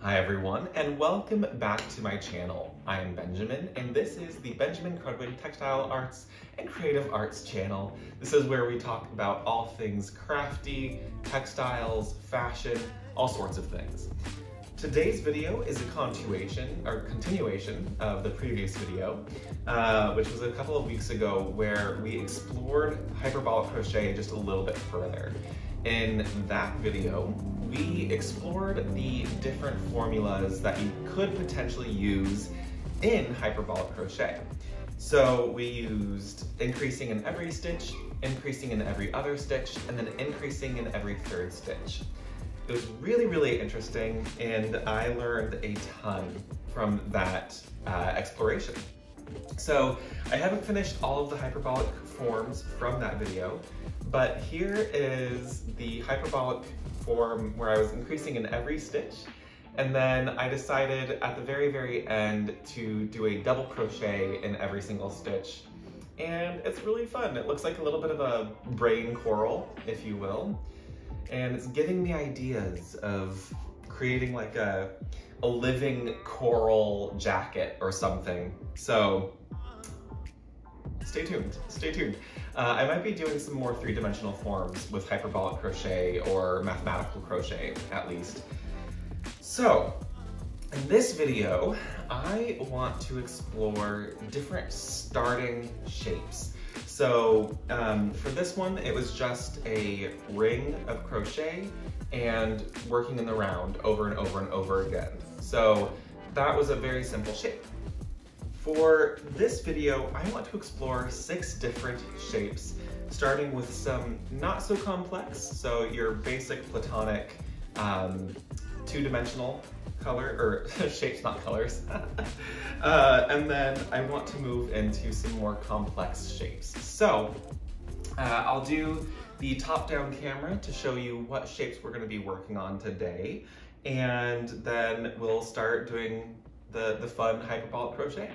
Hi everyone, and welcome back to my channel. I am Benjamin, and this is the Benjamin Krudwig Textile Arts and Creative Arts channel. This is where we talk about all things crafty, textiles, fashion, all sorts of things. Today's video is a continuation of the previous video, which was a couple of weeks ago where we explored hyperbolic crochet just a little bit further. In that video, we explored the different formulas that you could potentially use in hyperbolic crochet. So we used increasing in every stitch, increasing in every other stitch, and then increasing in every third stitch. It was really interesting, and I learned a ton from that exploration. So I haven't finished all of the hyperbolic forms from that video, but here is the hyperbolic form where I was increasing in every stitch, and then I decided at the very end to do a double crochet in every single stitch, and it's really fun. It looks like a little bit of a brain coral, if you will, and it's giving me ideas of creating like a living coral jacket or something. So stay tuned. I might be doing some more three-dimensional forms with hyperbolic crochet or mathematical crochet, at least. So, in this video, I want to explore different starting shapes. So, for this one, it was just a ring of crochet and working in the round over and over again. So, that was a very simple shape. For this video, I want to explore 6 different shapes, starting with some not so complex, so your basic platonic two-dimensional color, or shapes, not colors. And then I want to move into some more complex shapes. So I'll do the top-down camera to show you what shapes we're going to be working on today, and then we'll start doing the fun hyperbolic crochet.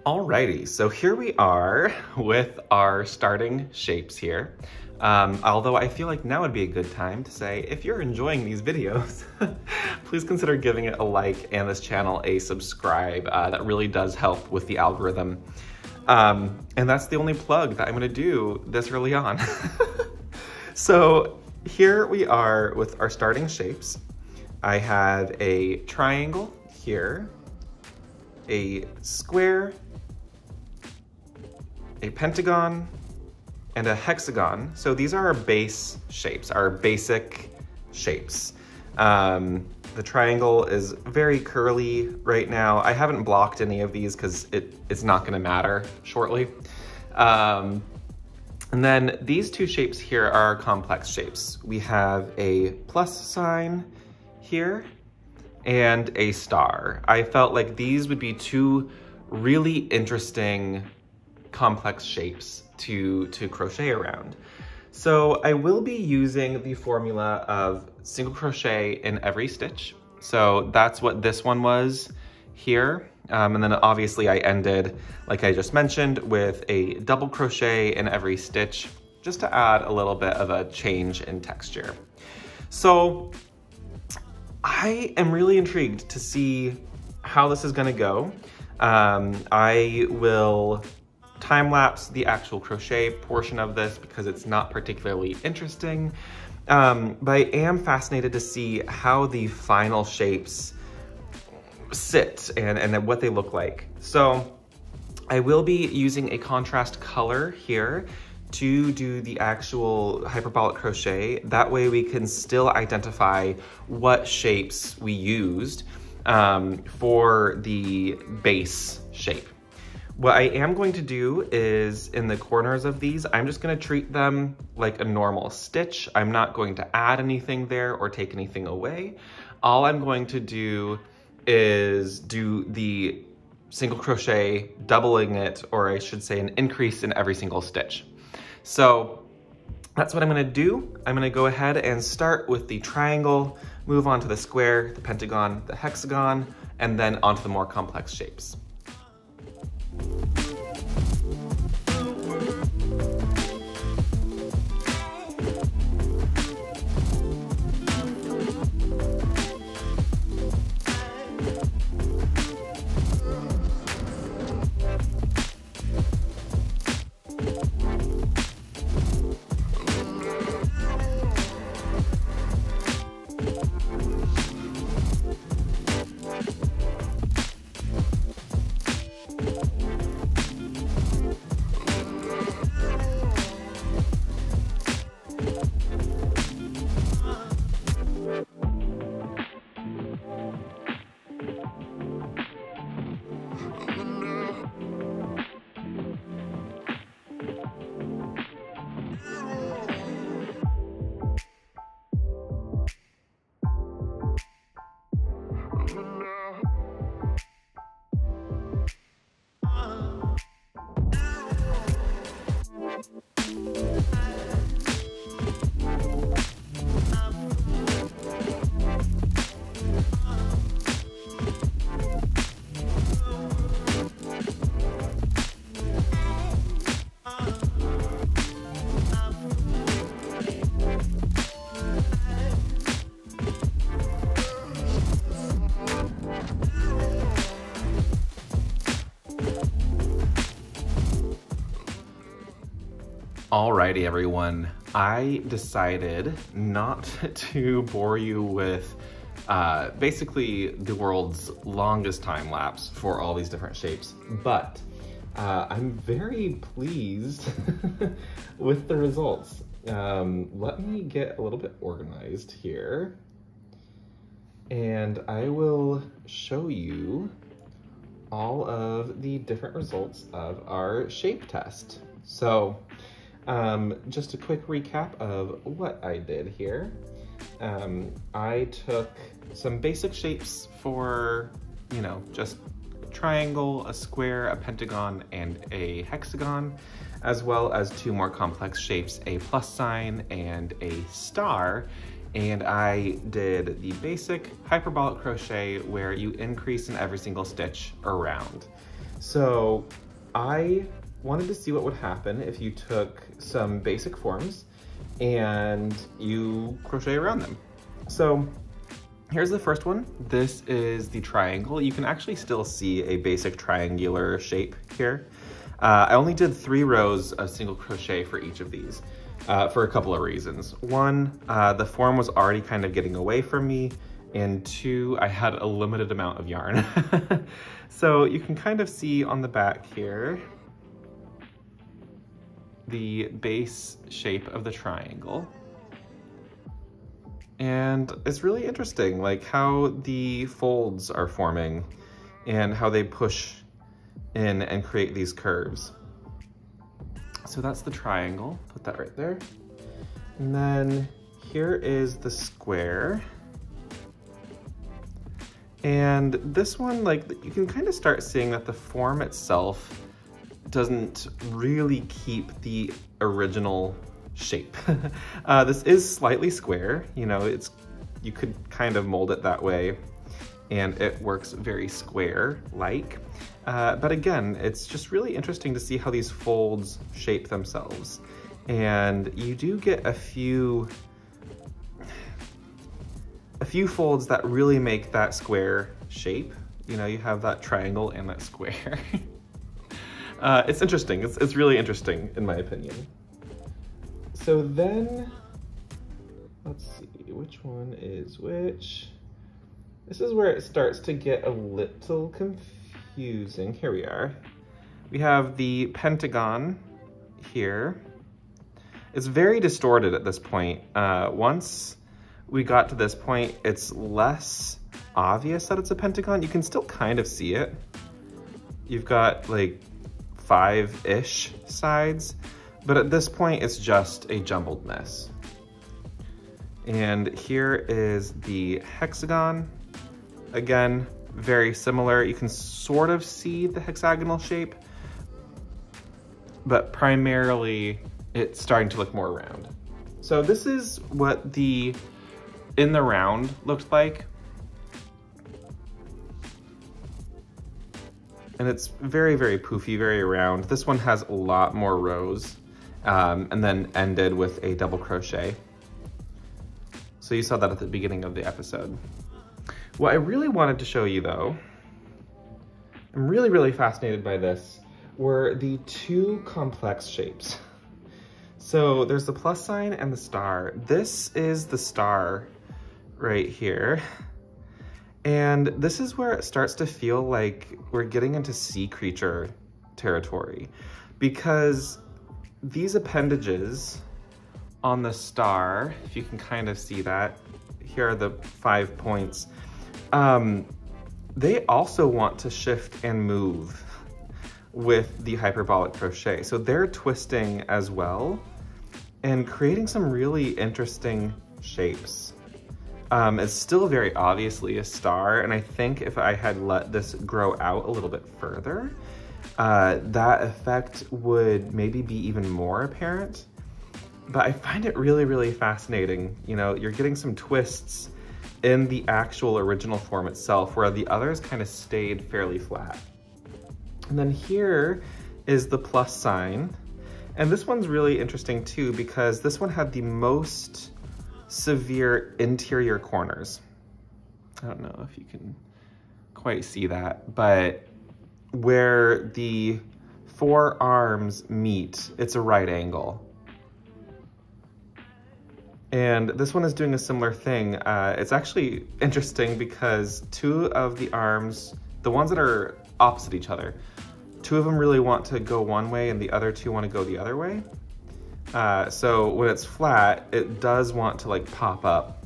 Alrighty, so here we are with our starting shapes here. Although I feel like now would be a good time to say, if you're enjoying these videos, please consider giving it a like and this channel a subscribe. That really does help with the algorithm. And that's the only plug that I'm gonna do this early on. So here we are with our starting shapes. I have a triangle here, a square, a pentagon, and a hexagon. So these are our base shapes, our basic shapes. The triangle is very curly right now. I haven't blocked any of these because it's not gonna matter shortly. And then these 2 shapes here are complex shapes. We have a plus sign here and a star. I felt like these would be 2 really interesting complex shapes to crochet around. So I will be using the formula of single crochet in every stitch. So that's what this one was here. And then obviously I ended, like I just mentioned, with a double crochet in every stitch, just to add a little bit of a change in texture. So I am really intrigued to see how this is gonna go. I will time-lapse the actual crochet portion of this because it's not particularly interesting, but I am fascinated to see how the final shapes sit and what they look like. So I will be using a contrast color here to do the actual hyperbolic crochet. That way we can still identify what shapes we used for the base shape. What I am going to do is, in the corners of these, I'm just gonna treat them like a normal stitch. I'm not going to add anything there or take anything away. All I'm going to do is do the single crochet, doubling it, or I should say an increase in every single stitch. So that's what I'm gonna do. I'm gonna go ahead and start with the triangle, move on to the square, the pentagon, the hexagon, and then onto the more complex shapes. Alrighty everyone, I decided not to bore you with basically the world's longest time lapse for all these different shapes, but I'm very pleased with the results. Let me get a little bit organized here and I will show you all of the different results of our shape test. So just a quick recap of what I did here. I took some basic shapes for, you know, just a triangle, a square, a pentagon, and a hexagon, as well as two more complex shapes, a plus sign and a star. And I did the basic hyperbolic crochet where you increase in every single stitch around. So I wanted to see what would happen if you took some basic forms and you crochet around them. So here's the first one. This is the triangle. You can actually still see a basic triangular shape here. I only did 3 rows of single crochet for each of these for a couple of reasons. One, the form was already kind of getting away from me, and 2, I had a limited amount of yarn. So you can kind of see on the back here the base shape of the triangle. And it's really interesting, like how the folds are forming and how they push in and create these curves. So that's the triangle, put that right there. And then here is the square. And this one, like, you can kind of start seeing that the form itself doesn't really keep the original shape. This is slightly square, you know, you could kind of mold it that way and it works very square-like. But again, it's just really interesting to see how these folds shape themselves. And you do get a few folds that really make that square shape. You know, you have that triangle and that square. It's interesting. It's really interesting in my opinion. So then, let's see, which one is which? This is where it starts to get a little confusing. Here we are. We have the pentagon here. It's very distorted at this point. Once we got to this point, it's less obvious that it's a pentagon. You can still kind of see it. You've got like 5-ish sides, but at this point it's just a jumbled mess. And here is the hexagon. Again, very similar. You can sort of see the hexagonal shape, but primarily it's starting to look more round. So this is what the in the round looked like. And it's very, very poofy, very round. This one has a lot more rows and then ended with a double crochet. So you saw that at the beginning of the episode. What I really wanted to show you though, I'm really, really fascinated by this, were the 2 complex shapes. So there's the plus sign and the star. This is the star right here. And this is where it starts to feel like we're getting into sea creature territory, because these appendages on the star, if you can kind of see that, here are the 5 points. They also want to shift and move with the hyperbolic crochet. So they're twisting as well and creating some really interesting shapes. It's still very obviously a star, and I think if I had let this grow out a little bit further, that effect would maybe be even more apparent. But I find it really, really fascinating. You know, you're getting some twists in the actual original form itself, where the others kind of stayed fairly flat. And then here is the plus sign. And this one's really interesting too, because this one had the most severe interior corners. I don't know if you can quite see that, but where the 4 arms meet, it's a right angle. And this one is doing a similar thing. It's actually interesting because two of the arms, the ones that are opposite each other, two of them really want to go one way and the other two want to go the other way. So when it's flat, it does want to like pop up.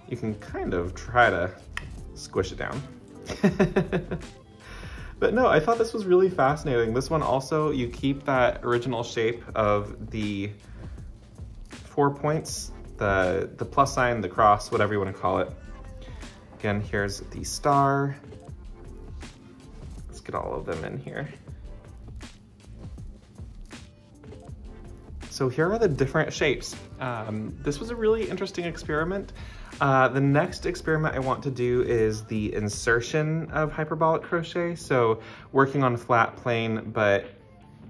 You can kind of try to squish it down. But no, I thought this was really fascinating. This one also, you keep that original shape of the 4 points, the plus sign, the cross, whatever you want to call it. Again, here's the star. Let's get all of them in here. So here are the different shapes. This was a really interesting experiment. The next experiment I want to do is the insertion of hyperbolic crochet. So working on a flat plane, but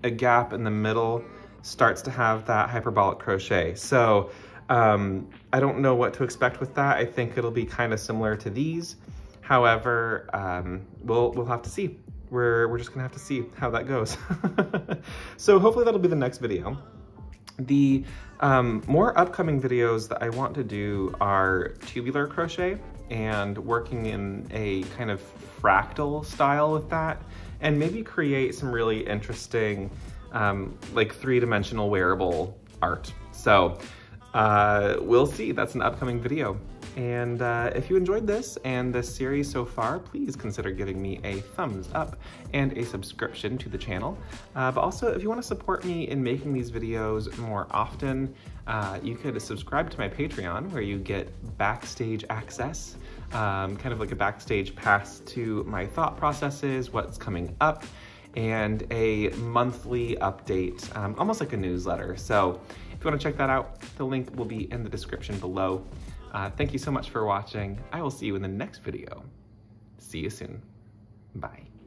a gap in the middle starts to have that hyperbolic crochet. So I don't know what to expect with that. I think it'll be kind of similar to these. However, we'll have to see. We're just gonna have to see how that goes. So hopefully that'll be the next video. The more upcoming videos that I want to do are tubular crochet and working in a kind of fractal style with that, and maybe create some really interesting like three-dimensional wearable art. So we'll see, that's an upcoming video. And if you enjoyed this and this series so far, please consider giving me a thumbs up and a subscription to the channel. But also, if you want to support me in making these videos more often, you could subscribe to my Patreon, where you get backstage access, kind of like a backstage pass to my thought processes, what's coming up, and a monthly update, almost like a newsletter. So if you want to check that out, the link will be in the description below. Thank you so much for watching. I will see you in the next video. See you soon. Bye.